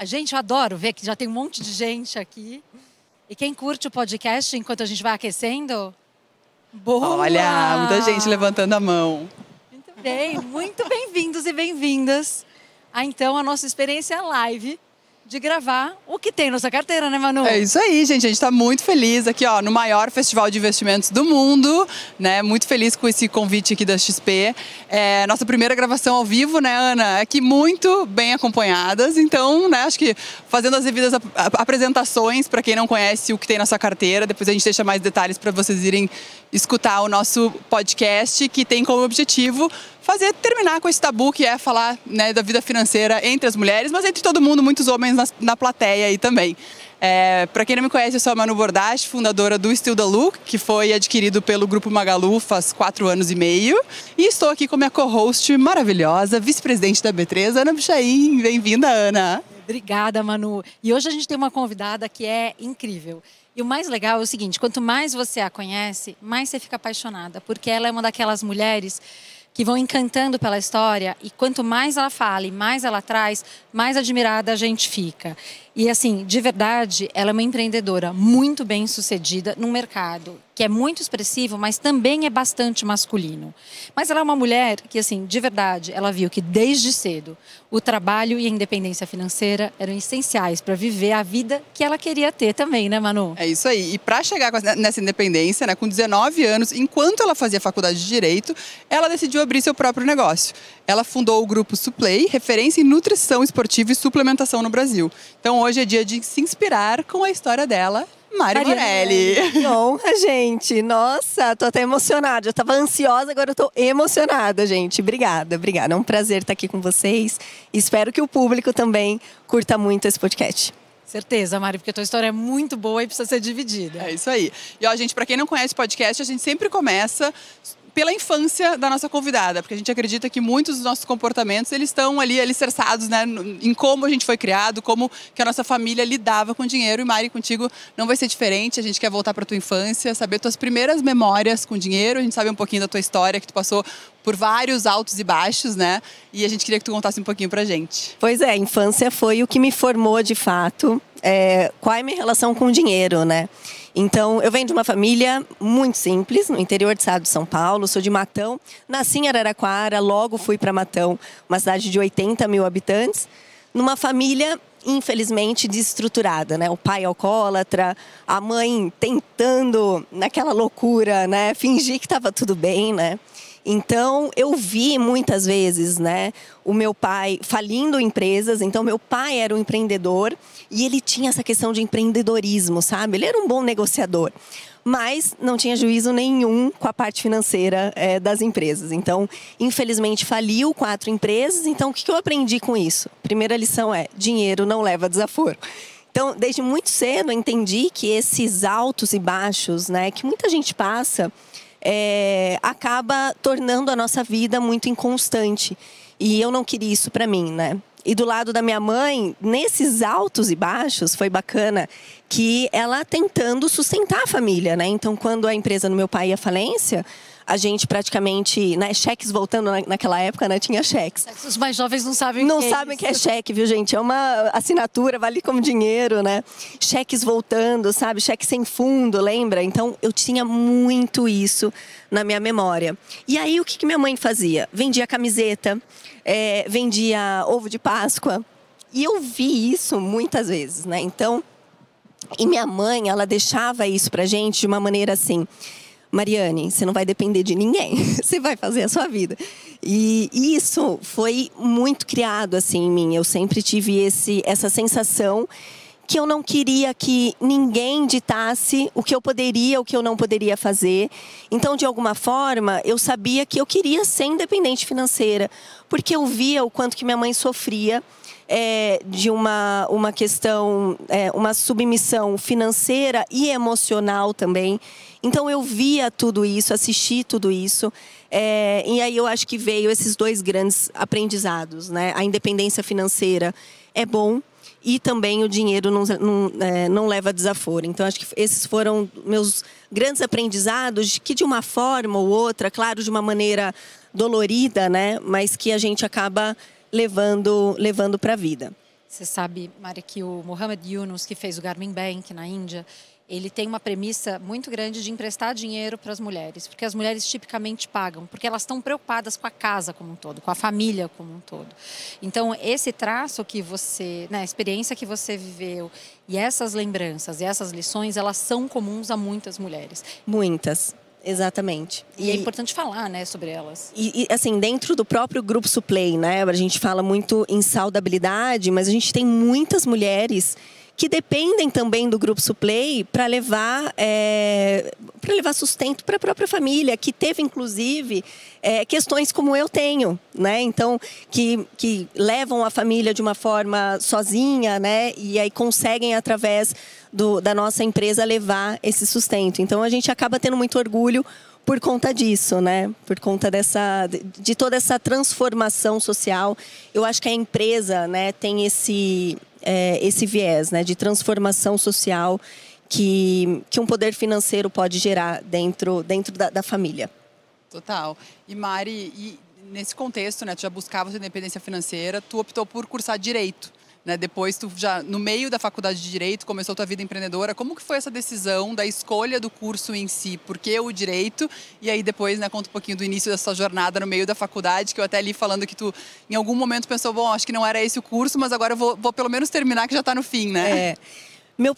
Gente, eu adoro ver que já tem um monte de gente aqui. E quem curte o podcast enquanto a gente vai aquecendo? Boa! Olha, muita gente levantando a mão. Muito bem-vindos e bem-vindas então a nossa experiência live de gravar o que tem na nossa carteira, né, Manu? É isso aí, gente. A gente tá muito feliz aqui, ó, no maior festival de investimentos do mundo, né? Muito feliz com esse convite aqui da XP. É nossa primeira gravação ao vivo, né, Ana? Aqui muito bem acompanhadas. Então, né, acho que fazendo as devidas apresentações para quem não conhece o que tem na sua carteira, depois a gente deixa mais detalhes para vocês irem escutar o nosso podcast, que tem como objetivo terminar com esse tabu que é falar, né, da vida financeira entre as mulheres, mas entre todo mundo, muitos homens na plateia aí também. Para quem não me conhece, eu sou a Manu Bordache, fundadora do Still the Look, que foi adquirido pelo Grupo Magalu faz 4 anos e meio. E estou aqui com minha co-host maravilhosa, vice-presidente da B3, Ana Buchaim. Bem-vinda, Ana. Obrigada, Manu. E hoje a gente tem uma convidada que é incrível. E o mais legal é o seguinte, quanto mais você a conhece, mais você fica apaixonada, porque ela é uma daquelas mulheres que vão encantando pela história e quanto mais ela fala e mais ela traz, mais admirada a gente fica. E assim, de verdade, ela é uma empreendedora muito bem sucedida no mercado, que é muito expressivo, mas também é bastante masculino. Mas ela é uma mulher que, assim, de verdade, ela viu que desde cedo o trabalho e a independência financeira eram essenciais para viver a vida que ela queria ter também, né, Manu? É isso aí. E para chegar nessa independência, né, com 19 anos, enquanto ela fazia faculdade de Direito, ela decidiu abrir seu próprio negócio. Ela fundou o grupo Suplay, referência em nutrição esportiva e suplementação no Brasil. Então hoje é dia de se inspirar com a história dela, Mari Morelli. Que honra, gente. Nossa, tô até emocionada. Eu tava ansiosa, agora eu tô emocionada, gente. Obrigada. É um prazer estar aqui com vocês. Espero que o público também curta muito esse podcast. Certeza, Mari, porque a tua história é muito boa e precisa ser dividida. É isso aí. E ó, gente, para quem não conhece podcast, a gente sempre começa pela infância da nossa convidada, porque a gente acredita que muitos dos nossos comportamentos, eles estão ali alicerçados, né, em como a gente foi criado, como que a nossa família lidava com dinheiro. E Mari, contigo não vai ser diferente. A gente quer voltar para tua infância, saber tuas primeiras memórias com dinheiro. A gente sabe um pouquinho da tua história, que tu passou por vários altos e baixos, né? E a gente queria que tu contasse um pouquinho pra gente. Pois é, a infância foi o que me formou de fato. Qual é a minha relação com o dinheiro, né? Então, eu venho de uma família muito simples, no interior do estado de São Paulo, sou de Matão, nasci em Araraquara, logo fui para Matão, uma cidade de 80 mil habitantes, numa família, infelizmente, desestruturada, né? O pai alcoólatra, a mãe tentando, naquela loucura, né, fingir que estava tudo bem, né? Então, eu vi muitas vezes, né, o meu pai falindo empresas. Então, meu pai era um empreendedor e ele tinha essa questão de empreendedorismo, sabe? Ele era um bom negociador, mas não tinha juízo nenhum com a parte financeira das empresas. Então, infelizmente, faliu 4 empresas. Então, o que eu aprendi com isso? Primeira lição é: dinheiro não leva desaforo. Então, desde muito cedo, eu entendi que esses altos e baixos, né, que muita gente passa, acaba tornando a nossa vida muito inconstante. E eu não queria isso para mim, né? E do lado da minha mãe, nesses altos e baixos, foi bacana que ela tentando sustentar a família, né? Então, quando a empresa do meu pai ia à falência, a gente praticamente, né, cheques voltando naquela época, né, tinha cheques. Os mais jovens não sabem o que é cheque, viu, gente? É uma assinatura, vale como dinheiro, né? Cheques voltando, sabe? Cheque sem fundo, lembra? Então, eu tinha muito isso na minha memória. E aí, o que minha mãe fazia? Vendia camiseta, vendia ovo de Páscoa. E eu vi isso muitas vezes, né? Então, e minha mãe, ela deixava isso pra gente de uma maneira assim: Mariane, você não vai depender de ninguém, você vai fazer a sua vida. E isso foi muito criado assim em mim. Eu sempre tive essa sensação que eu não queria que ninguém ditasse o que eu poderia, o que eu não poderia fazer. Então, de alguma forma, eu sabia que eu queria ser independente financeira, porque eu via o quanto que minha mãe sofria de uma questão, uma submissão financeira e emocional também. Então, eu via tudo isso, assisti tudo isso. E aí eu acho que veio esses 2 grandes aprendizados, né? A independência financeira é bom e também o dinheiro não leva desaforo. Então, acho que esses foram meus grandes aprendizados, que de uma forma ou outra, claro, de uma maneira dolorida, né? Mas que a gente acaba levando para a vida. Você sabe, Mari, que o Mohamed Yunus, que fez o Grameen Bank na Índia, ele tem uma premissa muito grande de emprestar dinheiro para as mulheres, porque as mulheres tipicamente pagam, porque elas estão preocupadas com a casa como um todo, com a família como um todo. Então, esse traço que você, né, a experiência que você viveu e essas lembranças e essas lições, elas são comuns a muitas mulheres. Muitas. Exatamente. E é importante falar, né, sobre elas. Assim, dentro do próprio Grupo Suplay, né, a gente fala muito em saudabilidade, mas a gente tem muitas mulheres que dependem também do Grupo Suplay para levar sustento para a própria família, que teve, inclusive, questões como eu tenho, né? Então, que levam a família de uma forma sozinha, né? E aí conseguem, através da nossa empresa, levar esse sustento. Então, a gente acaba tendo muito orgulho por conta disso, né? Por conta de toda essa transformação social. Eu acho que a empresa, né, tem esse viés, né, de transformação social que um poder financeiro pode gerar dentro da família. Total. E Mari, nesse contexto, né, tu já buscava sua independência financeira, tu optou por cursar Direito. Né? Depois, tu já, no meio da faculdade de Direito, começou tua vida empreendedora. Como que foi essa decisão da escolha do curso em si? Por que o Direito? E aí depois, né, conta um pouquinho do início dessa jornada no meio da faculdade, que eu até li falando que tu, em algum momento, pensou, bom, acho que não era esse o curso, mas agora eu vou pelo menos terminar, que já está no fim, né? Minha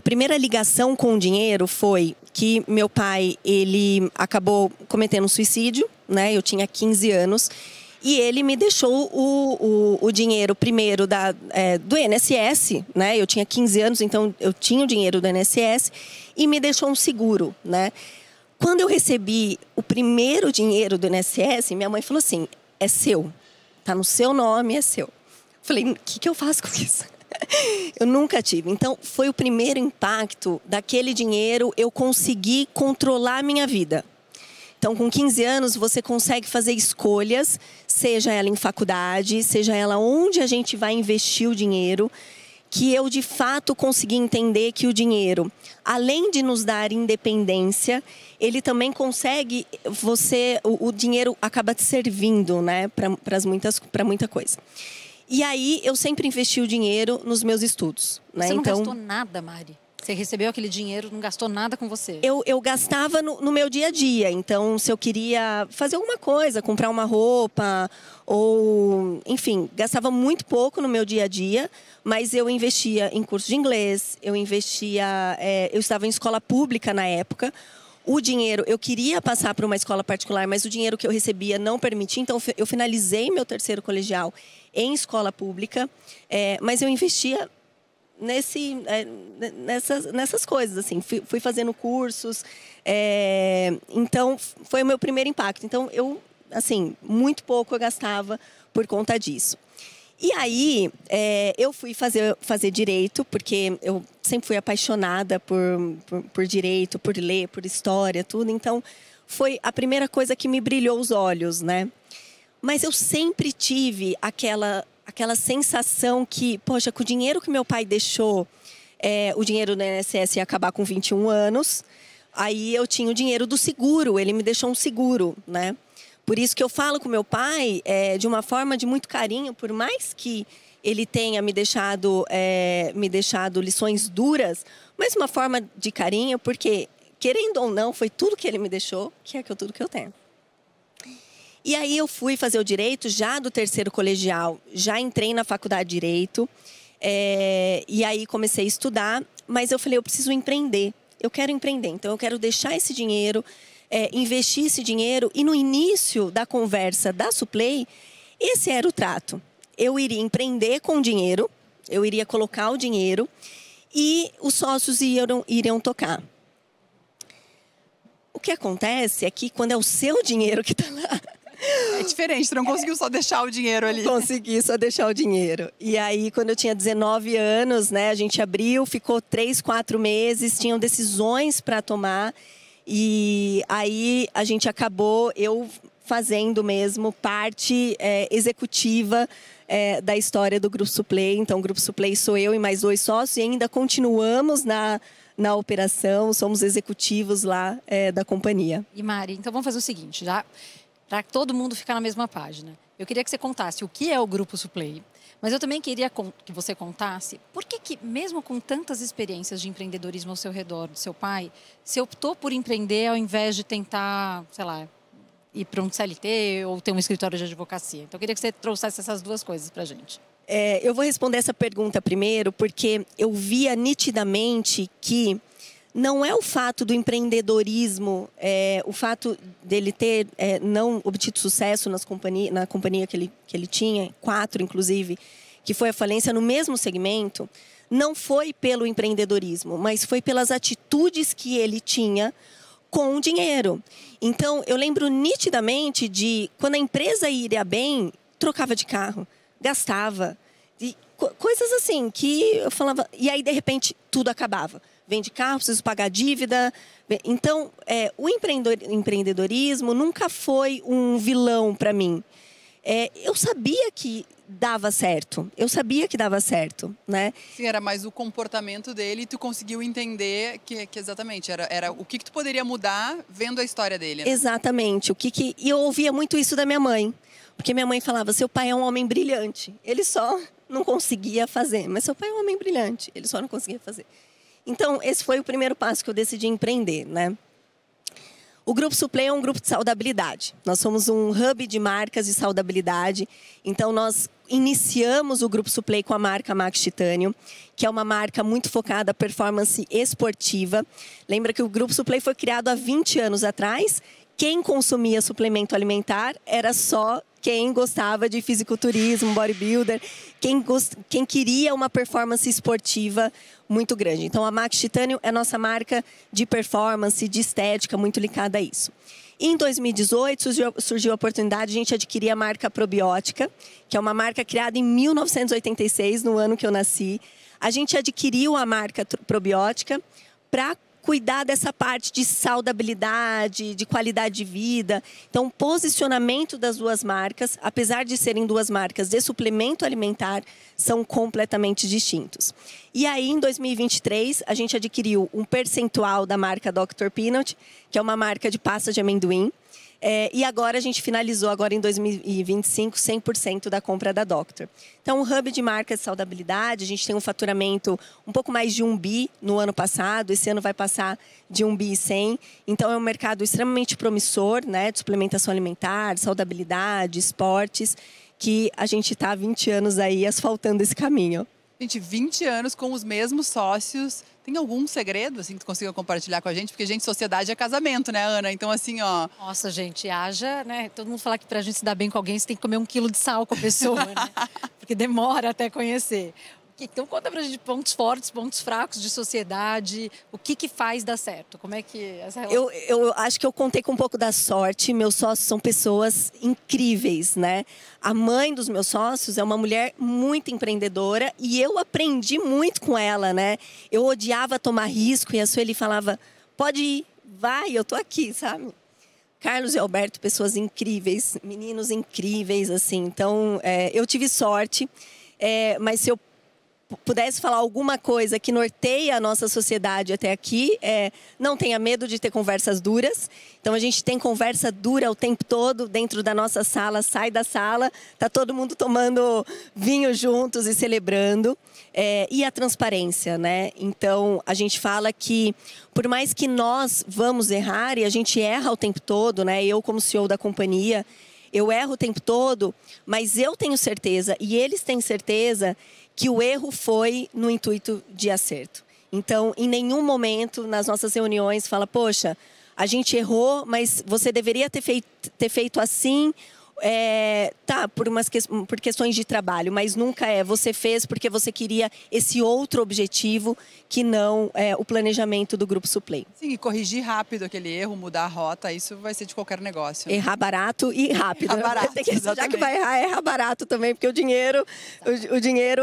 primeira ligação com o dinheiro foi que meu pai, ele acabou cometendo um suicídio, né? Eu tinha 15 anos. E ele me deixou o dinheiro primeiro do INSS, né? Eu tinha 15 anos, então eu tinha o dinheiro do INSS e me deixou um seguro, né? Quando eu recebi o primeiro dinheiro do INSS, minha mãe falou assim, é seu, tá no seu nome, é seu. Falei, o que eu faço com isso? Eu nunca tive. Então, foi o primeiro impacto daquele dinheiro, eu consegui controlar a minha vida. Então, com 15 anos, você consegue fazer escolhas, seja ela em faculdade, seja ela onde a gente vai investir o dinheiro, que eu, de fato, consegui entender que o dinheiro, além de nos dar independência, ele também consegue, o dinheiro acaba te servindo, né, para muita coisa. E aí, eu sempre investi o dinheiro nos meus estudos. Você não gastou nada, Mari? Você recebeu aquele dinheiro, não gastou nada com você? Eu gastava no meu dia a dia. Então, se eu queria fazer alguma coisa, comprar uma roupa, ou... Enfim, gastava muito pouco no meu dia a dia. Mas eu investia em curso de inglês, eu estava em escola pública na época. O dinheiro, eu queria passar para uma escola particular, mas o dinheiro que eu recebia não permitia. Então, eu finalizei meu terceiro colegial em escola pública. Mas eu investia nessas coisas, assim, fui fazendo cursos, então foi o meu primeiro impacto. Então eu, assim, muito pouco eu gastava por conta disso. E aí eu fui fazer direito, porque eu sempre fui apaixonada por direito, por ler, por história, tudo. Então foi a primeira coisa que me brilhou os olhos, né? Mas eu sempre tive aquela sensação que, poxa, com o dinheiro que meu pai deixou, o dinheiro do INSS ia acabar com 21 anos, aí eu tinha o dinheiro do seguro, ele me deixou um seguro, né? Por isso que eu falo com meu pai de uma forma de muito carinho, por mais que ele tenha me deixado lições duras, mas uma forma de carinho, porque, querendo ou não, foi tudo que ele me deixou, que é tudo que eu tenho. E aí eu fui fazer o direito já do terceiro colegial, já entrei na faculdade de direito, e aí comecei a estudar, mas eu falei, eu preciso empreender, eu quero empreender, então eu quero deixar esse dinheiro, investir esse dinheiro, e no início da conversa da Suplay, esse era o trato. Eu iria empreender com o dinheiro, eu iria colocar o dinheiro, e os sócios iriam tocar. O que acontece é que quando é o seu dinheiro que está lá... É diferente, tu não conseguiu só deixar o dinheiro ali. Consegui só deixar o dinheiro. E aí, quando eu tinha 19 anos, né, a gente abriu, ficou 3, 4 meses, tinham decisões para tomar. E aí, a gente acabou, eu fazendo mesmo parte executiva da história do Grupo Suplay. Então, o Grupo Suplay sou eu e mais 2 sócios e ainda continuamos na operação, somos executivos lá da companhia. E Mari, então vamos fazer o seguinte, já... para todo mundo ficar na mesma página. Eu queria que você contasse o que é o Grupo Suplay, mas eu também queria que você contasse por que mesmo com tantas experiências de empreendedorismo ao seu redor, do seu pai, você optou por empreender ao invés de tentar, sei lá, ir para um CLT ou ter um escritório de advocacia. Então, eu queria que você trouxesse essas duas coisas para a gente. Eu vou responder essa pergunta primeiro, porque eu via nitidamente que não é o fato do empreendedorismo, o fato dele ter não obtido sucesso na companhia que ele tinha, 4 inclusive, que foi a falência no mesmo segmento, não foi pelo empreendedorismo, mas foi pelas atitudes que ele tinha com o dinheiro. Então, eu lembro nitidamente de quando a empresa ia bem, trocava de carro, gastava, e coisas assim que eu falava, e aí de repente tudo acabava. Vende carro, preciso pagar dívida. Então, o empreendedorismo nunca foi um vilão para mim. Eu sabia que dava certo. Né? Sim, era mais o comportamento dele e tu conseguiu entender que exatamente era o que tu poderia mudar vendo a história dele. Né? Exatamente. E eu ouvia muito isso da minha mãe. Porque minha mãe falava, seu pai é um homem brilhante. Ele só não conseguia fazer. Mas seu pai é um homem brilhante. Ele só não conseguia fazer. Então, esse foi o primeiro passo que eu decidi empreender, né? O Grupo Suplay é um grupo de saudabilidade. Nós somos um hub de marcas de saudabilidade. Então, nós iniciamos o Grupo Suplay com a marca Max Titânio, que é uma marca muito focada em performance esportiva. Lembra que o Grupo Suplay foi criado há 20 anos atrás. Quem consumia suplemento alimentar era só quem gostava de fisiculturismo, bodybuilder, quem queria uma performance esportiva muito grande. Então, a Max Titânio é nossa marca de performance, de estética, muito ligada a isso. Em 2018, surgiu a oportunidade de a gente adquirir a marca Probiótica, que é uma marca criada em 1986, no ano que eu nasci. A gente adquiriu a marca Probiótica para cuidar dessa parte de saudabilidade, de qualidade de vida. Então, o posicionamento das duas marcas, apesar de serem duas marcas de suplemento alimentar, são completamente distintos. E aí, em 2023, a gente adquiriu um percentual da marca Dr. Peanut, que é uma marca de pasta de amendoim. E agora a gente finalizou, agora em 2025, 100% da compra da Doctor. Então, um hub de marcas de saudabilidade, a gente tem um faturamento um pouco mais de 1 bi no ano passado, esse ano vai passar de 1 bi e 100. Então, é um mercado extremamente promissor, né, de suplementação alimentar, saudabilidade, esportes, que a gente está há 20 anos aí asfaltando esse caminho. Gente, 20 anos com os mesmos sócios. Tem algum segredo, assim, que tu consiga compartilhar com a gente? Porque, gente, sociedade é casamento, né, Ana? Então, assim, ó... Nossa, gente, haja, né? Todo mundo fala que pra gente se dar bem com alguém, você tem que comer 1 quilo de sal com a pessoa, né? Porque demora até conhecer. Então, conta pra gente pontos fortes, pontos fracos de sociedade. O que faz dar certo? Como é que essa relação... Eu acho que eu contei com um pouco da sorte. Meus sócios são pessoas incríveis, né? A mãe dos meus sócios é uma mulher muito empreendedora e eu aprendi muito com ela, né? Eu odiava tomar risco e a Sueli falava, pode ir, vai, eu tô aqui, sabe? Carlos e Alberto, pessoas incríveis, meninos incríveis, assim. Então, eu tive sorte, mas se eu pudesse falar alguma coisa que norteia a nossa sociedade até aqui, não tenha medo de ter conversas duras. Então, a gente tem conversa dura o tempo todo dentro da nossa sala, sai da sala, tá todo mundo tomando vinho juntos e celebrando. E a transparência, né? Então, a gente fala que, por mais que nós vamos errar, e a gente erra o tempo todo, né? Eu, como CEO da companhia, eu erro o tempo todo, mas eu tenho certeza, e eles têm certeza, que o erro foi no intuito de acerto. Então, em nenhum momento nas nossas reuniões fala, poxa, a gente errou, mas você deveria ter feito assim, por questões de trabalho, mas nunca você fez porque você queria esse outro objetivo que não o planejamento do Grupo Suplay. Sim, e corrigir rápido aquele erro, mudar a rota, isso vai ser de qualquer negócio. Errar barato e rápido. Errar barato, já que vai errar barato também, porque o dinheiro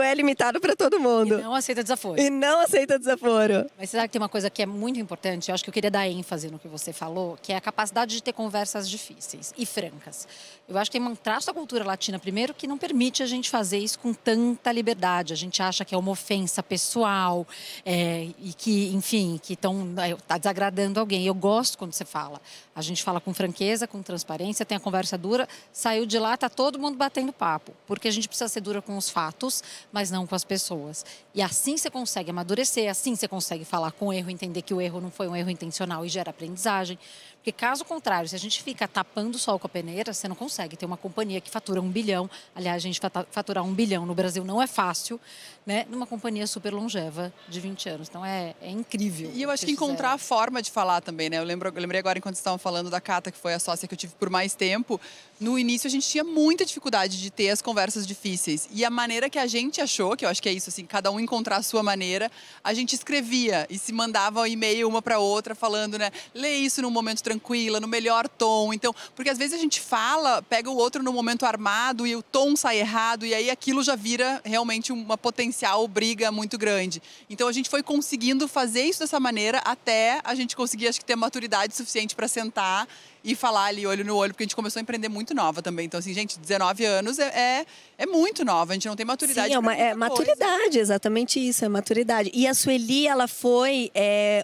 é limitado para todo mundo. E não aceita desaforo. Mas você sabe que tem uma coisa que é muito importante, eu acho que eu queria dar ênfase no que você falou, que é a capacidade de ter conversas difíceis e francas. Eu acho que tem um traço da cultura latina, primeiro, que não permite a gente fazer isso com tanta liberdade. A gente acha que é uma ofensa pessoal e que, enfim, que tá desagradando alguém. Eu gosto quando você fala. A gente fala com franqueza, com transparência, tem a conversa dura, saiu de lá, tá todo mundo batendo papo. Porque a gente precisa ser dura com os fatos, mas não com as pessoas. E assim você consegue amadurecer, assim você consegue falar com o erro, entender que o erro não foi um erro intencional e gera aprendizagem. Porque caso contrário, se a gente fica tapando o sol com a peneira, você não consegue ter uma companhia que fatura 1 bilhão. Aliás, a gente faturar 1 bilhão no Brasil não é fácil, né? Numa companhia super longeva de 20 anos. Então é incrível. E eu acho que encontrar a forma de falar também, né? Eu lembrei agora, enquanto estavam falando da Cata, que foi a sócia que eu tive por mais tempo. No início a gente tinha muita dificuldade de ter as conversas difíceis. E a maneira que a gente achou, que eu acho que é isso, assim, cada um encontrar a sua maneira, a gente escrevia e se mandava e-mail uma para outra falando, né? Lê isso num momento tranquila, no melhor tom. Então, porque às vezes a gente fala, pega o outro no momento armado e o tom sai errado e aí aquilo já vira realmente uma potencial briga muito grande. Então a gente foi conseguindo fazer isso dessa maneira até a gente conseguir, acho que, ter maturidade suficiente para sentar e falar ali olho no olho, porque a gente começou a empreender muito nova também. Então, assim, gente, 19 anos é muito nova, a gente não tem maturidade. Sim, é maturidade, exatamente isso, é maturidade. E a Sueli, ela foi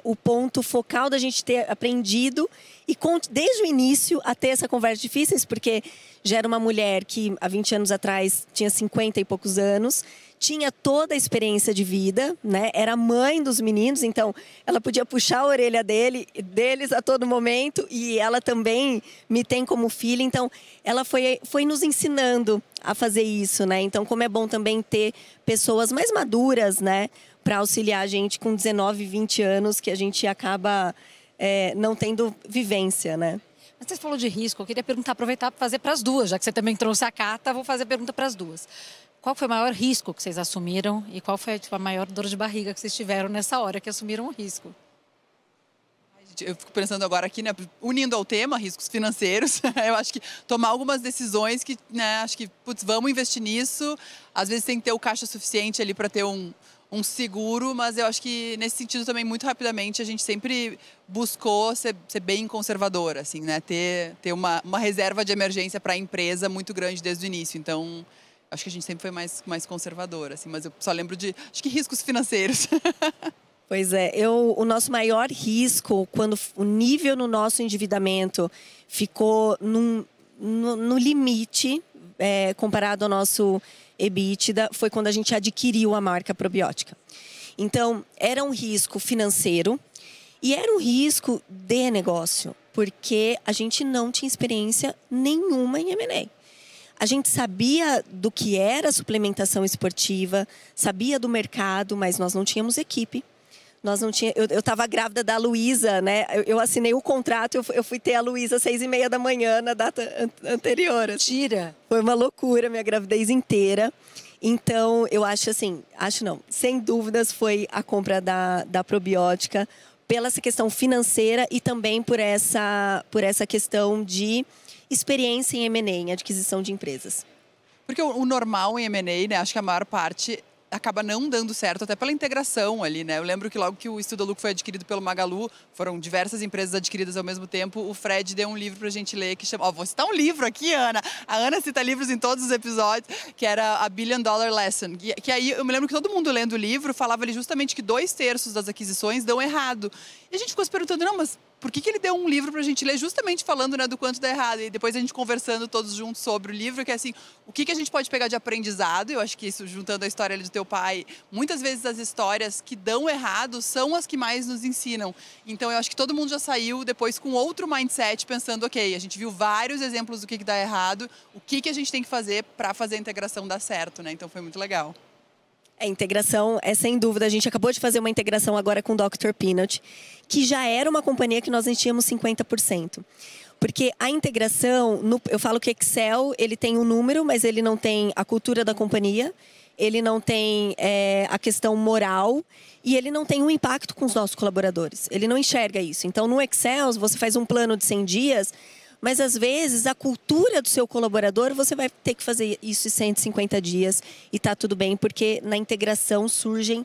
o ponto focal da gente ter aprendido e desde o início a ter essa conversa difíceis, porque já era uma mulher que há 20 anos atrás tinha 50 e poucos anos, tinha toda a experiência de vida, né? Era mãe dos meninos, então ela podia puxar a orelha deles a todo momento e ela também me tem como filha, então ela foi nos ensinando a fazer isso, né? Então como é bom também ter pessoas mais maduras, né? Para auxiliar a gente com 19, 20 anos que a gente acaba não tendo vivência, né? Mas você falou de risco, eu queria aproveitar para fazer para as duas, já que você também trouxe a Cata, vou fazer a pergunta para as duas. Qual foi o maior risco que vocês assumiram e qual foi a maior dor de barriga que vocês tiveram nessa hora que assumiram o risco? Eu fico pensando agora aqui, né, unindo ao tema, riscos financeiros, eu acho que tomar algumas decisões que, né, acho que, putz, vamos investir nisso, às vezes tem que ter o caixa suficiente ali para ter um seguro, mas eu acho que nesse sentido também, muito rapidamente, a gente sempre buscou ser bem conservadora, assim, né, ter uma reserva de emergência para a empresa muito grande desde o início, então acho que a gente sempre foi mais conservadora, assim, mas eu só lembro de, acho que riscos financeiros. Pois é, o nosso maior risco, quando o nível no nosso endividamento ficou no limite, comparado ao nosso EBITDA, foi quando a gente adquiriu a marca probiótica. Então, era um risco financeiro e era um risco de negócio, porque a gente não tinha experiência nenhuma em M&A. A gente sabia do que era suplementação esportiva, sabia do mercado, mas nós não tínhamos equipe. Nós não tinha, eu estava grávida da Luísa, né? Eu assinei o contrato, eu fui ter a Luísa às 6h30 da manhã na data anterior. Mentira! Foi uma loucura, minha gravidez inteira. Então, eu acho assim, sem dúvidas foi a compra da probiótica, pela essa questão financeira e também por essa questão de experiência em M&A, em adquisição de empresas. Porque o normal em M&A, né, acho que a maior parte acaba não dando certo, até pela integração ali, né? Eu lembro que logo que o Estudoluc foi adquirido pelo Magalu, foram diversas empresas adquiridas ao mesmo tempo, o Fred deu um livro pra gente ler que chama... vou citar um livro aqui, Ana. A Ana cita livros em todos os episódios, que era a Billion Dollar Lesson. Que aí eu me lembro que todo mundo lendo o livro falava ali justamente que 2/3 das aquisições dão errado. E a gente ficou se perguntando, não, mas por que ele deu um livro pra gente ler justamente falando, né, do quanto dá errado? E depois a gente conversando todos juntos sobre o livro, que é assim, o que a gente pode pegar de aprendizado? Eu acho que isso, juntando a história ali do teu pai, muitas vezes as histórias que dão errado são as que mais nos ensinam. Então eu acho que todo mundo já saiu depois com outro mindset, pensando, ok, a gente viu vários exemplos do que dá errado, o que a gente tem que fazer para fazer a integração dar certo, né? Então foi muito legal. A integração é sem dúvida. A gente acabou de fazer uma integração agora com o Dr. Peanut, que já era uma companhia que nós tínhamos 50%. Porque a integração, eu falo que Excel, ele tem um número, mas ele não tem a cultura da companhia, ele não tem a questão moral e ele não tem um impacto com os nossos colaboradores. Ele não enxerga isso. Então, no Excel, você faz um plano de 100 dias, mas às vezes a cultura do seu colaborador, você vai ter que fazer isso em 150 dias e tá tudo bem, porque na integração surgem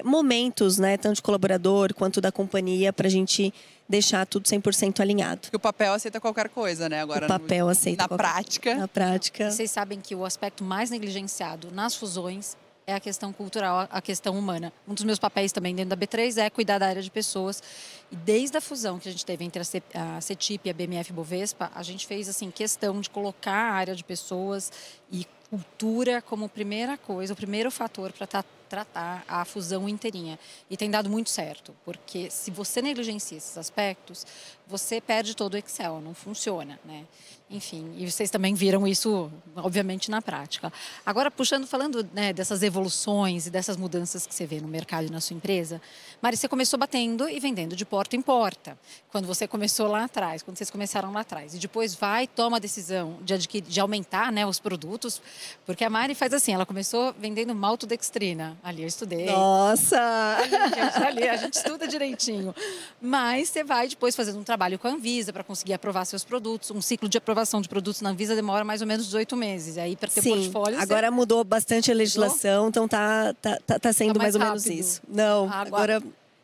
momentos, né, tanto de colaborador quanto da companhia, para a gente deixar tudo 100% alinhado. Porque o papel aceita qualquer coisa, né? Agora, O papel aceita prática. Na prática. Vocês sabem que o aspecto mais negligenciado nas fusões é a questão cultural, a questão humana. Um dos meus papéis também dentro da B3 é cuidar da área de pessoas. E desde a fusão que a gente teve entre a CETIP e a BMF Bovespa, a gente fez assim questão de colocar a área de pessoas e cultura como primeira coisa, o primeiro fator para tratar a fusão inteirinha. E tem dado muito certo, porque se você negligencia esses aspectos, você perde todo o Excel, não funciona, né? Enfim, e vocês também viram isso, obviamente, na prática. Agora, falando, né, dessas evoluções e dessas mudanças que você vê no mercado e na sua empresa, Mari, você começou batendo e vendendo de porta em porta, quando você começou lá atrás, quando vocês começaram lá atrás. E depois toma a decisão de aumentar, né, os produtos, porque a Mari faz assim, ela começou vendendo maltodextrina. Ali eu estudei. Nossa! Ali a gente estuda direitinho. Mas você vai depois fazendo um trabalho com a Anvisa para conseguir aprovar seus produtos. Um ciclo de aprovação de produtos na Anvisa demora mais ou menos 18 meses. Aí para ter portfólio... Agora mudou bastante a legislação, então tá sendo mais ou menos rápido. isso. Não, agora...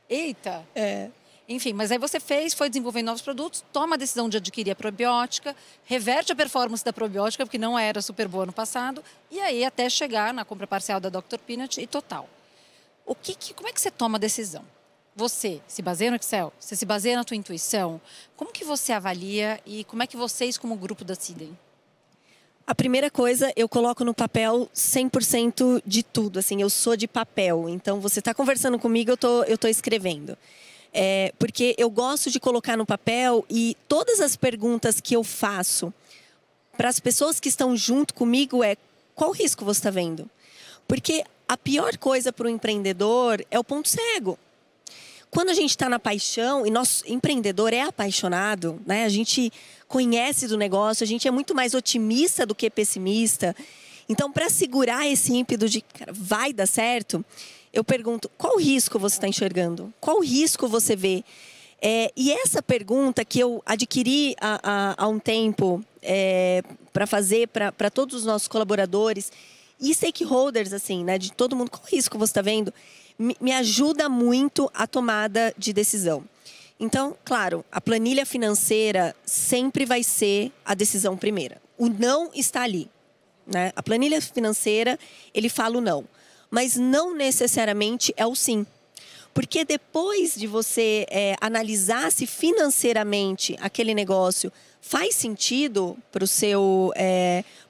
Eita! É. Enfim, mas aí você foi desenvolvendo novos produtos, toma a decisão de adquirir a probiótica, reverte a performance da probiótica, porque não era super boa no passado, e aí até chegar na compra parcial da Dr. Peanut e total. Como é que você toma a decisão? Você se baseia no Excel? Você se baseia na tua intuição? Como que você avalia e como é que vocês, como grupo, decidem? A primeira coisa, eu coloco no papel 100% de tudo. Assim, eu sou de papel. Então, você está conversando comigo, eu tô escrevendo. Porque eu gosto de colocar no papel e todas as perguntas que eu faço para as pessoas que estão junto comigo qual risco você está vendo? Porque a pior coisa para o empreendedor é o ponto cego. Quando a gente está na paixão, e nosso empreendedor é apaixonado, né? A gente conhece do negócio, a gente é muito mais otimista do que pessimista. Então, para segurar esse ímpeto de cara, vai dar certo, eu pergunto, qual risco você está enxergando? Qual risco você vê? E essa pergunta que eu adquiri há um tempo para fazer para todos os nossos colaboradores e stakeholders, assim, né, de todo mundo, qual risco você está vendo? Me ajuda muito a tomada de decisão. Então, claro, a planilha financeira sempre vai ser a decisão primeira. O não está ali, né? A planilha financeira, ele fala o não. Mas não necessariamente é o sim. Porque depois de você analisar se financeiramente aquele negócio faz sentido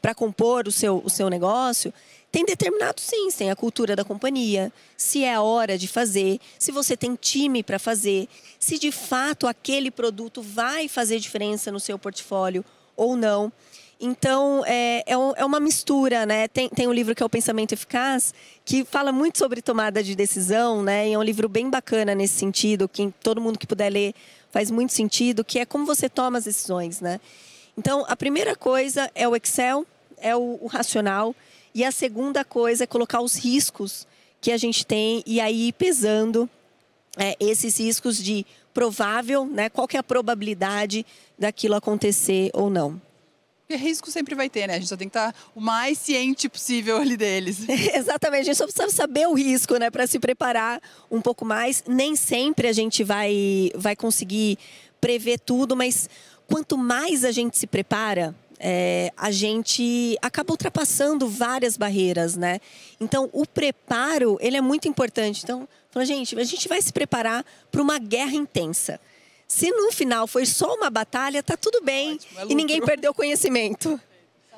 para compor o seu negócio, tem determinados sims, tem a cultura da companhia, se é a hora de fazer, se você tem time para fazer, se de fato aquele produto vai fazer diferença no seu portfólio ou não. Então, é uma mistura, né? Tem um livro que é o Pensamento Eficaz, que fala muito sobre tomada de decisão, né? E é um livro bem bacana nesse sentido, que todo mundo que puder ler faz muito sentido, que é como você toma as decisões, né? Então, a primeira coisa é o Excel, é o racional, e a segunda coisa é colocar os riscos que a gente tem e aí ir pesando esses riscos de provável, né? Qual que é a probabilidade daquilo acontecer ou não. Porque risco sempre vai ter, né? A gente só tem que estar o mais ciente possível ali deles. Exatamente, a gente só precisa saber o risco, né? Para se preparar um pouco mais. Nem sempre a gente vai conseguir prever tudo, mas quanto mais a gente se prepara, a gente acaba ultrapassando várias barreiras, né? Então, o preparo, ele é muito importante. Então, gente, a gente vai se preparar para uma guerra intensa. Se no final foi só uma batalha, tá tudo bem. Ótimo, e ninguém perdeu conhecimento.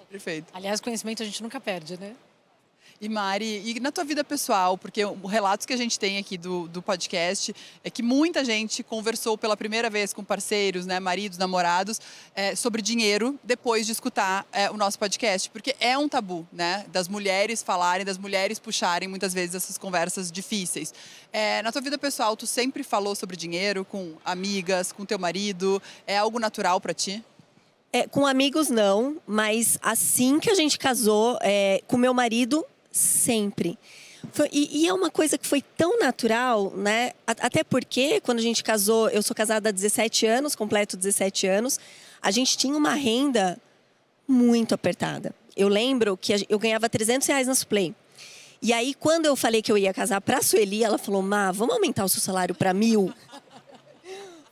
Perfeito. Aliás, conhecimento a gente nunca perde, né? E Mari, e na tua vida pessoal, porque os relatos que a gente tem aqui do podcast é que muita gente conversou pela primeira vez com parceiros, né, maridos, namorados, sobre dinheiro depois de escutar o nosso podcast, porque é um tabu, né, das mulheres falarem, das mulheres puxarem muitas vezes essas conversas difíceis. Na tua vida pessoal, tu sempre falou sobre dinheiro com amigas, com teu marido? É algo natural para ti? Com amigos não, mas assim que a gente casou, com meu marido, sempre. E é uma coisa que foi tão natural, né? Até porque, quando a gente casou, eu sou casada há 17 anos, completo 17 anos, a gente tinha uma renda muito apertada. Eu lembro que eu ganhava R$300 na Suplay. E aí, quando eu falei que eu ia casar pra Sueli, ela falou, Má, vamos aumentar o seu salário pra 1.000?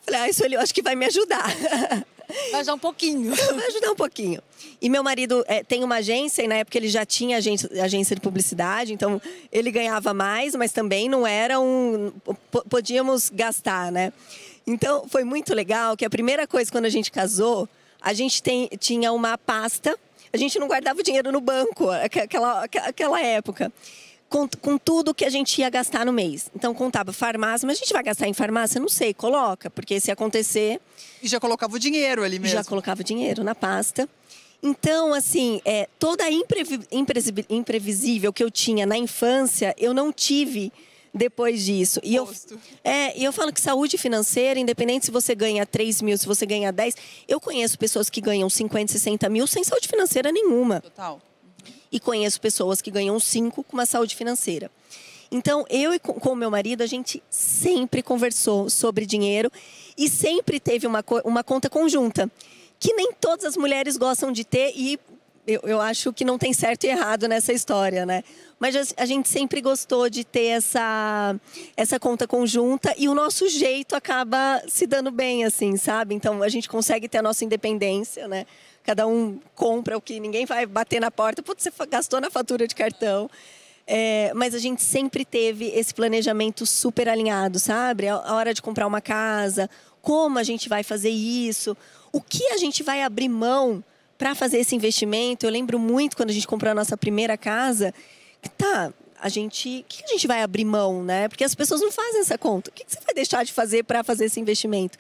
Falei, isso ali eu acho que vai me ajudar. Vai ajudar um pouquinho. Vai ajudar um pouquinho. E meu marido tem uma agência, e na época ele já tinha agência de publicidade, então ele ganhava mais, mas também não era podíamos gastar, né? Então foi muito legal que a primeira coisa quando a gente casou, a gente tinha uma pasta, a gente não guardava o dinheiro no banco, aquela época. Com tudo que a gente ia gastar no mês. Então, contava farmácia, mas a gente vai gastar em farmácia? Não sei, coloca, porque se acontecer... E já colocava o dinheiro ali mesmo. Já colocava o dinheiro na pasta. Então, assim, toda a imprevisível que eu tinha na infância, eu não tive depois disso. E eu falo que saúde financeira, independente se você ganha 3 mil, se você ganha 10... Eu conheço pessoas que ganham 50, 60 mil sem saúde financeira nenhuma. Total. E conheço pessoas que ganham 5 com uma saúde financeira. Então, eu e com o meu marido, a gente sempre conversou sobre dinheiro e sempre teve uma conta conjunta, que nem todas as mulheres gostam de ter e eu acho que não tem certo e errado nessa história, né? Mas a gente sempre gostou de ter essa conta conjunta e o nosso jeito acaba se dando bem, assim, sabe? Então, a gente consegue ter a nossa independência, né? Cada um compra o que ninguém vai bater na porta. Putz, você gastou na fatura de cartão. Mas a gente sempre teve esse planejamento super alinhado, sabe? A hora de comprar uma casa, como a gente vai fazer isso, o que a gente vai abrir mão para fazer esse investimento. Eu lembro muito quando a gente comprou a nossa primeira casa, que o que a gente vai abrir mão, né? Porque as pessoas não fazem essa conta. O que você vai deixar de fazer para fazer esse investimento?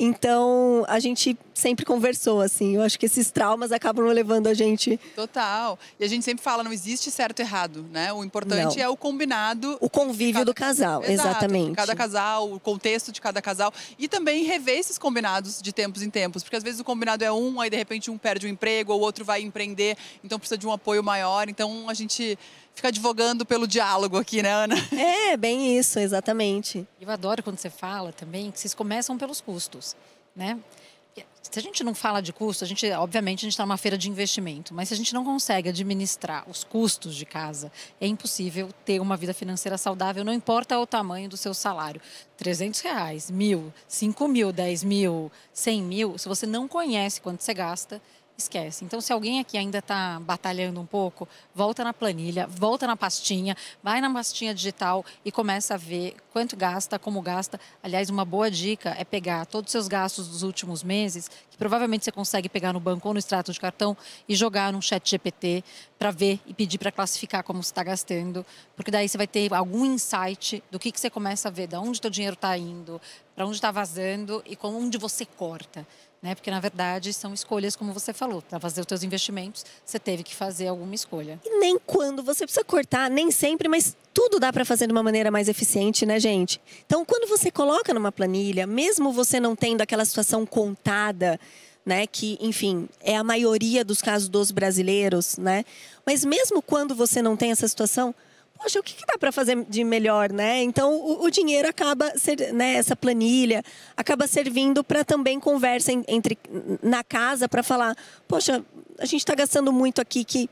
Então, a gente sempre conversou, assim. Eu acho que esses traumas acabam levando a gente... Total. E a gente sempre fala, não existe certo e errado, né? O importante é o combinado. O convívio do casal, Exato, exatamente. Cada casal, o contexto de cada casal. E também rever esses combinados de tempos em tempos. Porque às vezes o combinado é aí de repente um perde o emprego, ou o outro vai empreender, então precisa de um apoio maior. Então, a gente fica advogando pelo diálogo aqui, né, Ana? Bem isso, exatamente. Eu adoro quando você fala também que vocês começam pelos custos, né? Se a gente não fala de custo, obviamente a gente está numa feira de investimento, mas se a gente não consegue administrar os custos de casa, é impossível ter uma vida financeira saudável, não importa o tamanho do seu salário. R$300, 1.000, 5.000, 10.000, 100.000, se você não conhece quanto você gasta, esquece. Então, se alguém aqui ainda está batalhando um pouco, volta na planilha, volta na pastinha, vai na pastinha digital e começa a ver quanto gasta, como gasta. Aliás, uma boa dica é pegar todos os seus gastos dos últimos meses, que provavelmente você consegue pegar no banco ou no extrato de cartão e jogar num chat GPT para ver e pedir para classificar como você está gastando, porque daí você vai ter algum insight do que você começa a ver, de onde o teu dinheiro está indo, para onde está vazando e onde você corta. Né? Porque, na verdade, são escolhas, como você falou. Para fazer os seus investimentos, você teve que fazer alguma escolha. E nem quando você precisa cortar, nem sempre, mas tudo dá para fazer de uma maneira mais eficiente, né, gente? Então, quando você coloca numa planilha, mesmo você não tendo aquela situação contada, né, que, enfim, é a maioria dos casos dos brasileiros, né? Mas mesmo quando você não tem essa situação, poxa, o que dá para fazer de melhor, né? Então, o dinheiro acaba, né, essa planilha, acaba servindo para também conversa na casa para falar, poxa, a gente está gastando muito aqui que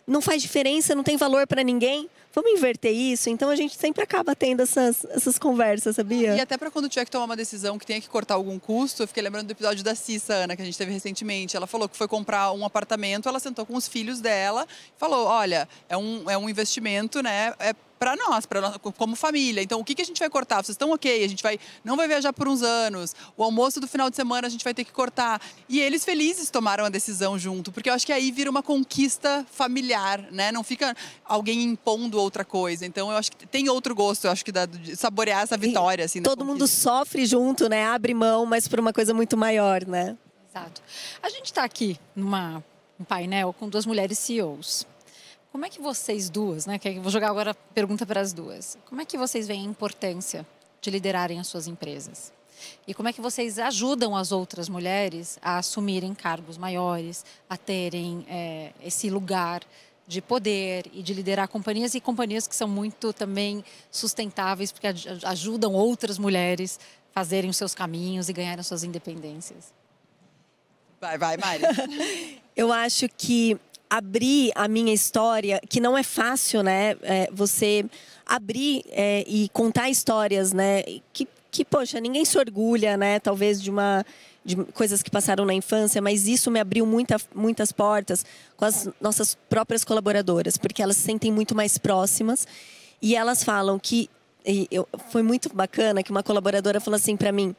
não faz diferença, não tem valor para ninguém. Vamos inverter isso? Então, a gente sempre acaba tendo essas conversas, sabia? E até para quando tiver que tomar uma decisão que tenha que cortar algum custo, eu fiquei lembrando do episódio da Cissa, Ana, que a gente teve recentemente. Ela falou que foi comprar um apartamento, ela sentou com os filhos dela e falou, olha, é um investimento, né? Para nós, como família. Então, o que a gente vai cortar? Vocês estão ok, a gente não vai viajar por uns anos, o almoço do final de semana a gente vai ter que cortar. E eles felizes tomaram a decisão junto, porque eu acho que aí vira uma conquista familiar, né? Não fica alguém impondo outra coisa. Então, eu acho que tem outro gosto, eu acho que de saborear essa vitória. Assim, todo mundo sofre junto, né? Abre mão, mas por uma coisa muito maior, né? Exato. A gente está aqui num painel com 2 mulheres CEOs. Como é que vocês duas, né? Que eu vou jogar agora a pergunta para as duas. Como é que vocês veem a importância de liderarem as suas empresas? E como é que vocês ajudam as outras mulheres a assumirem cargos maiores, a terem esse lugar de poder e de liderar companhias e companhias que são muito também sustentáveis, porque ajudam outras mulheres a fazerem os seus caminhos e ganharem as suas independências? Vai, Mari. Eu acho que abrir a minha história, que não é fácil, né? Você abrir e contar histórias, né? Que que, poxa, ninguém se orgulha, né? Talvez de coisas que passaram na infância, mas isso me abriu muitas portas com as nossas próprias colaboradoras, porque elas se sentem muito mais próximas e elas falam que foi muito bacana que uma colaboradora falou assim para mim: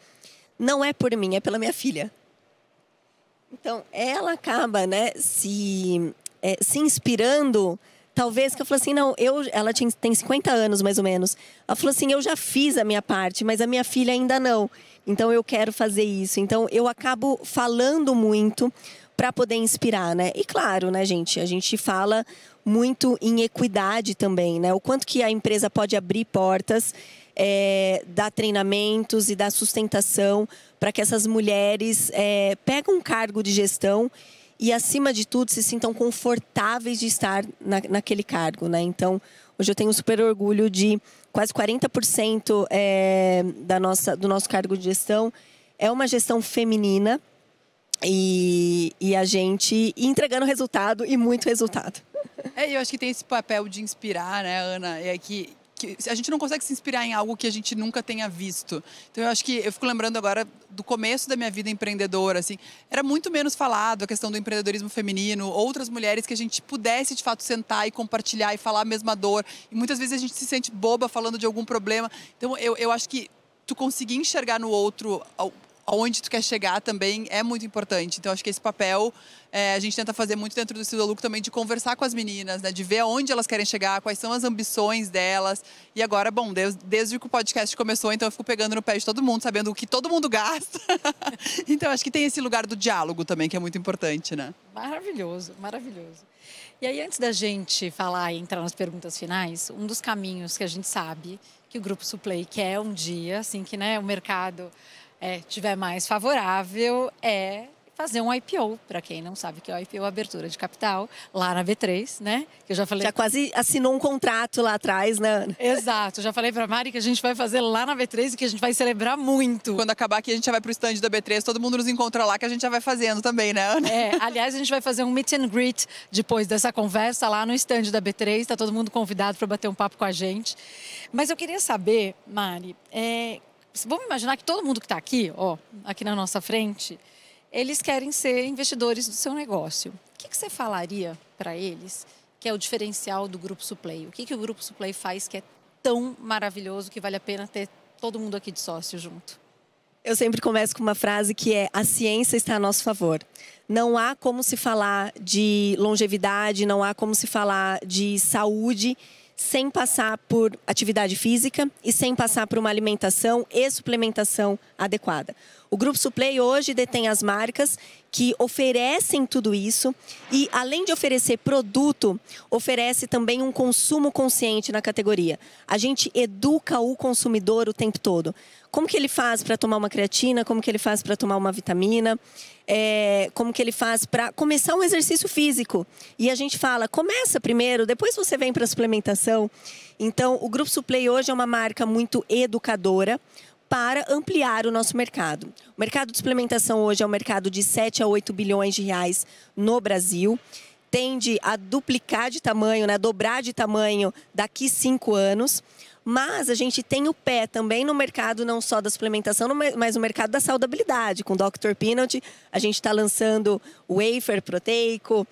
não é por mim, é pela minha filha. Então, ela acaba, né, se inspirando. Talvez que eu falei assim, não, ela tem 50 anos mais ou menos. Ela falou assim, eu já fiz a minha parte, mas a minha filha ainda não. Então eu quero fazer isso. Então eu acabo falando muito para poder inspirar, né? E claro, né, gente, a gente fala muito em equidade também, né? O quanto que a empresa pode abrir portas, dar treinamentos e dar sustentação para que essas mulheres peguem um cargo de gestão e, acima de tudo, se sintam confortáveis de estar naquele cargo, né? Então, hoje eu tenho super orgulho de quase 40% do nosso cargo de gestão é uma gestão feminina e a gente entregando resultado e muito resultado. Eu acho que tem esse papel de inspirar, né, Ana? Que a gente não consegue se inspirar em algo que a gente nunca tenha visto. Então, eu acho que eu fico lembrando agora do começo da minha vida empreendedora, assim, era muito menos falado a questão do empreendedorismo feminino, outras mulheres que a gente pudesse, de fato, sentar e compartilhar e falar a mesma dor. E muitas vezes a gente se sente boba falando de algum problema. Então, eu acho que tu conseguir enxergar no outro aonde tu quer chegar também é muito importante. Então, acho que esse papel a gente tenta fazer muito dentro do Estúdio Lucro também, de conversar com as meninas, né? De ver aonde elas querem chegar, quais são as ambições delas. E agora, bom, desde que o podcast começou, então eu fico pegando no pé de todo mundo, sabendo o que todo mundo gasta. Então, acho que tem esse lugar do diálogo também, que é muito importante, né? Maravilhoso, maravilhoso. E aí, antes da gente falar e entrar nas perguntas finais, um dos caminhos que a gente sabe que o Grupo Suplay quer um dia, assim que, né, o mercado tiver mais favorável, é fazer um IPO. Para quem não sabe o que é o IPO, abertura de capital, lá na B3, né? Que eu já falei. Já quase assinou um contrato lá atrás, né, Ana? Exato. Já falei para Mari que a gente vai fazer lá na B3 e que a gente vai celebrar muito. Quando acabar aqui, a gente já vai pro stand da B3, todo mundo nos encontra lá, que a gente já vai fazendo também, né, Ana? Aliás, a gente vai fazer um meet and greet depois dessa conversa lá no stand da B3. Tá todo mundo convidado para bater um papo com a gente. Mas eu queria saber, Mari, vamos imaginar que todo mundo que está aqui, aqui na nossa frente, eles querem ser investidores do seu negócio. O que você falaria para eles que é o diferencial do Grupo Suplay? O que o Grupo Suplay faz que é tão maravilhoso que vale a pena ter todo mundo aqui de sócio junto? Eu sempre começo com uma frase que é: a ciência está a nosso favor. Não há como se falar de longevidade, não há como se falar de saúde sem passar por atividade física e sem passar por uma alimentação e suplementação adequada. O Grupo Suplay hoje detém as marcas que oferecem tudo isso e, além de oferecer produto, oferece também um consumo consciente na categoria. A gente educa o consumidor o tempo todo. Como que ele faz para tomar uma creatina, como que ele faz para tomar uma vitamina, como que ele faz para começar um exercício físico. E a gente fala, começa primeiro, depois você vem para a suplementação. Então, o Grupo Suplay hoje é uma marca muito educadora para ampliar o nosso mercado. O mercado de suplementação hoje é um mercado de 7 a 8 bilhões de reais no Brasil. Tende a duplicar de tamanho, né, dobrar de tamanho daqui 5 anos. Mas a gente tem o pé também no mercado, não só da suplementação, mas no mercado da saudabilidade. Com o Dr. Peanut, a gente está lançando wafer proteico,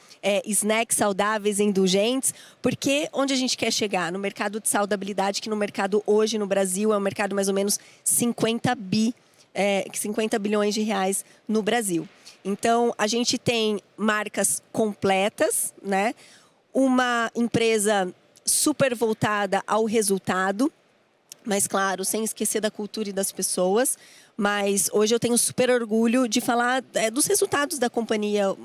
snacks saudáveis e indulgentes. Porque onde a gente quer chegar? No mercado de saudabilidade, que no mercado hoje no Brasil é um mercado mais ou menos 50 bilhões de reais no Brasil. Então, a gente tem marcas completas, né? Uma empresa super voltada ao resultado, mas claro, sem esquecer da cultura e das pessoas. Mas hoje eu tenho super orgulho de falar dos resultados da companhia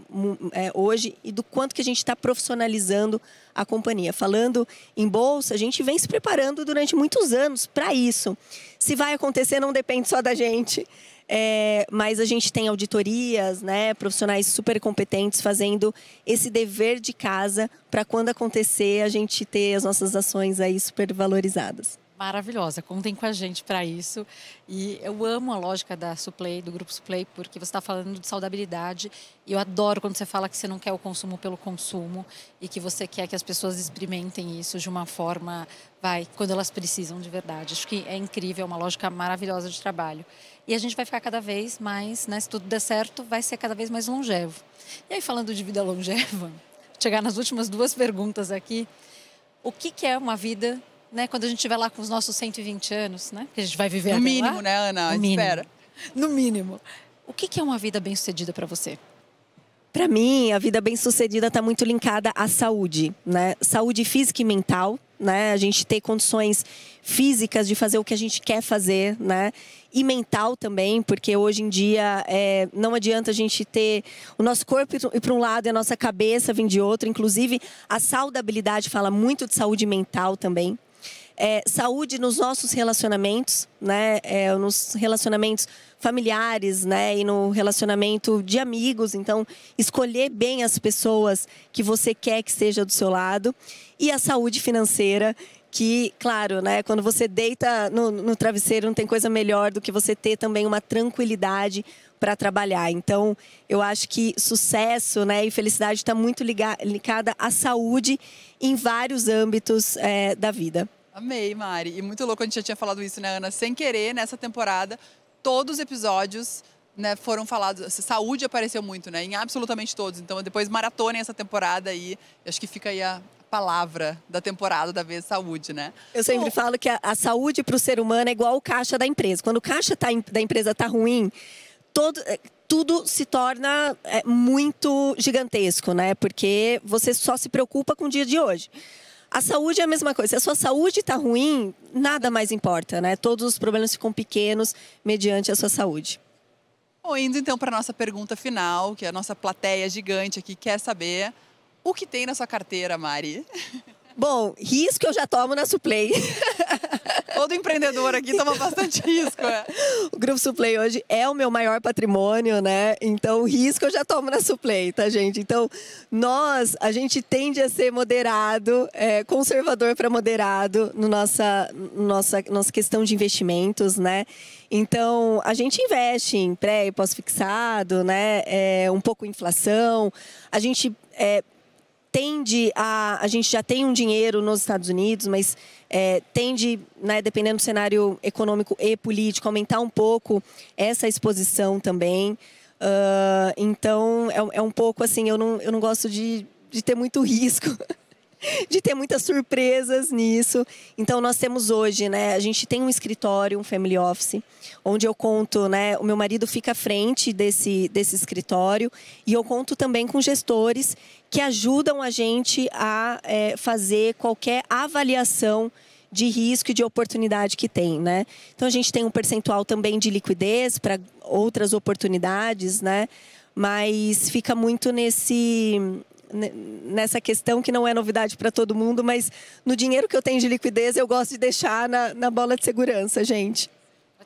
hoje e do quanto que a gente está profissionalizando a companhia. Falando em bolsa, a gente vem se preparando durante muitos anos para isso. Se vai acontecer, não depende só da gente. Mas a gente tem auditorias, né, profissionais super competentes fazendo esse dever de casa para quando acontecer a gente ter as nossas ações aí super valorizadas. Maravilhosa, contem com a gente para isso. E eu amo a lógica da Suplay, do Grupo Suplay, porque você está falando de saudabilidade. E eu adoro quando você fala que você não quer o consumo pelo consumo e que você quer que as pessoas experimentem isso de uma forma, quando elas precisam de verdade. Acho que é incrível, é uma lógica maravilhosa de trabalho. E a gente vai ficar cada vez mais, né, se tudo der certo, vai ser cada vez mais longevo. E aí, falando de vida longeva, chegar nas últimas 2 perguntas aqui. O que é uma vida, né, quando a gente estiver lá com os nossos 120 anos, né? Que a gente vai viver até lá. No mínimo, né, Ana? A gente espera. No mínimo. O que é uma vida bem-sucedida para você? Para mim, a vida bem-sucedida está muito linkada à saúde, né? Saúde física e mental, né? A gente ter condições físicas de fazer o que a gente quer fazer, né? E mental também, porque hoje em dia não adianta a gente ter o nosso corpo ir para um lado e a nossa cabeça vir de outro. Inclusive, a saudabilidade fala muito de saúde mental também. Saúde nos nossos relacionamentos, né? Nos relacionamentos familiares, né? E no relacionamento de amigos. Então, escolher bem as pessoas que você quer que esteja do seu lado. E a saúde financeira, que, claro, né? Quando você deita no travesseiro, não tem coisa melhor do que você ter também uma tranquilidade para trabalhar. Então, eu acho que sucesso, né, e felicidade está muito ligada à saúde em vários âmbitos da vida. Amei, Mari. E muito louco, a gente já tinha falado isso, né, Ana? Sem querer, nessa temporada, todos os episódios, né, foram falados. Saúde apareceu muito, né? Em absolutamente todos. Então, depois maratonem essa temporada aí. Acho que fica aí a palavra da temporada da vez, saúde, né? Eu sempre falo que a saúde para o ser humano é igual o caixa da empresa. Quando o caixa da empresa está ruim, tudo se torna muito gigantesco, né? Porque você só se preocupa com o dia de hoje. A saúde é a mesma coisa. Se a sua saúde está ruim, nada mais importa, né? Todos os problemas ficam pequenos mediante a sua saúde. Bom, indo então para a nossa pergunta final, que a nossa plateia gigante aqui quer saber: o que tem na sua carteira, Mari? Bom, risco eu já tomo na Suplay. Todo empreendedor aqui toma bastante risco. O Grupo Suplay hoje é o meu maior patrimônio, né? Então, o risco eu já tomo na Suplay, tá, gente? Então, a gente tende a ser moderado, conservador para moderado no nossa questão de investimentos, né? Então, a gente investe em pré e pós-fixado, né? Um pouco inflação. A gente a gente já tem um dinheiro nos Estados Unidos, mas tende, né, dependendo do cenário econômico e político, aumentar um pouco essa exposição também. Então, é um pouco assim, eu não gosto de ter muito risco, de ter muitas surpresas nisso. Então, nós temos hoje, né, a gente tem um escritório, um family office, onde eu conto, né, o meu marido fica à frente desse escritório, e eu conto também com gestores que ajudam a gente a fazer qualquer avaliação de risco e de oportunidade que tem, né? Então, a gente tem um percentual também de liquidez para outras oportunidades, né? Mas fica muito nessa questão que não é novidade para todo mundo, mas no dinheiro que eu tenho de liquidez, eu gosto de deixar na bola de segurança, gente.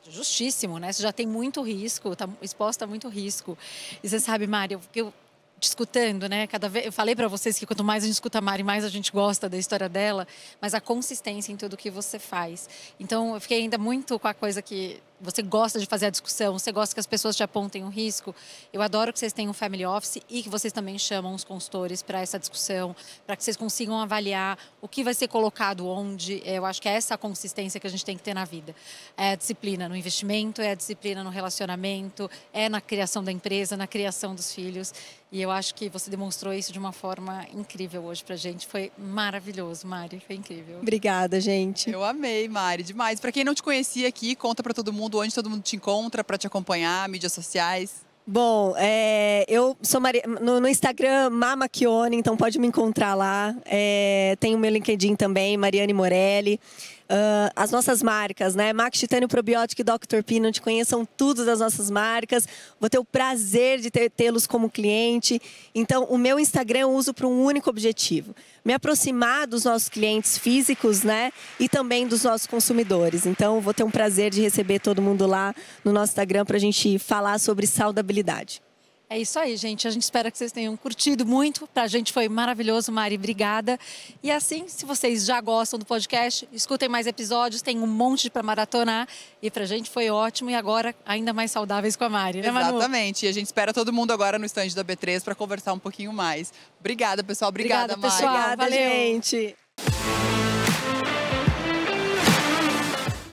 Justíssimo, né? Você já tem muito risco, está exposta a muito risco. E você sabe, Mari, eu te escutando, né? Cada vez eu falei para vocês que quanto mais a gente escuta a Mari, mais a gente gosta da história dela, mas a consistência em tudo que você faz. Então, eu fiquei ainda muito com a coisa que você gosta de fazer a discussão, você gosta que as pessoas te apontem o risco. Eu adoro que vocês tenham um family office e que vocês também chamam os consultores para essa discussão, para que vocês consigam avaliar o que vai ser colocado onde. Eu acho que é essa consistência que a gente tem que ter na vida. É a disciplina no investimento, é a disciplina no relacionamento, é na criação da empresa, na criação dos filhos. E eu acho que você demonstrou isso de uma forma incrível hoje pra gente. Foi maravilhoso, Mari. Foi incrível. Obrigada, gente. Eu amei, Mari, demais. Pra quem não te conhecia aqui, conta pra todo mundo onde todo mundo te encontra pra te acompanhar, mídias sociais. Bom, eu sou no Instagram, Mama Chione, então pode me encontrar lá. Tem o meu LinkedIn também, Mariane Morelli. As nossas marcas, né? Max Titânio Probiótico e Dr. Peanut, conheçam tudo das nossas marcas. Vou ter o prazer de tê-los como cliente. Então, o meu Instagram eu uso para um único objetivo: me aproximar dos nossos clientes físicos, né? E também dos nossos consumidores. Então, vou ter um prazer de receber todo mundo lá no nosso Instagram para a gente falar sobre saudabilidade. É isso aí, gente. A gente espera que vocês tenham curtido muito. Pra gente foi maravilhoso, Mari. Obrigada. E assim, se vocês já gostam do podcast, escutem mais episódios. Tem um monte para maratonar. E pra gente foi ótimo. E agora, ainda mais saudáveis com a Mari, né, Manu? Exatamente. E a gente espera todo mundo agora no stand da B3 para conversar um pouquinho mais. Obrigada, pessoal. Obrigada, Mari. Pessoal. Obrigada, Valeu. gente.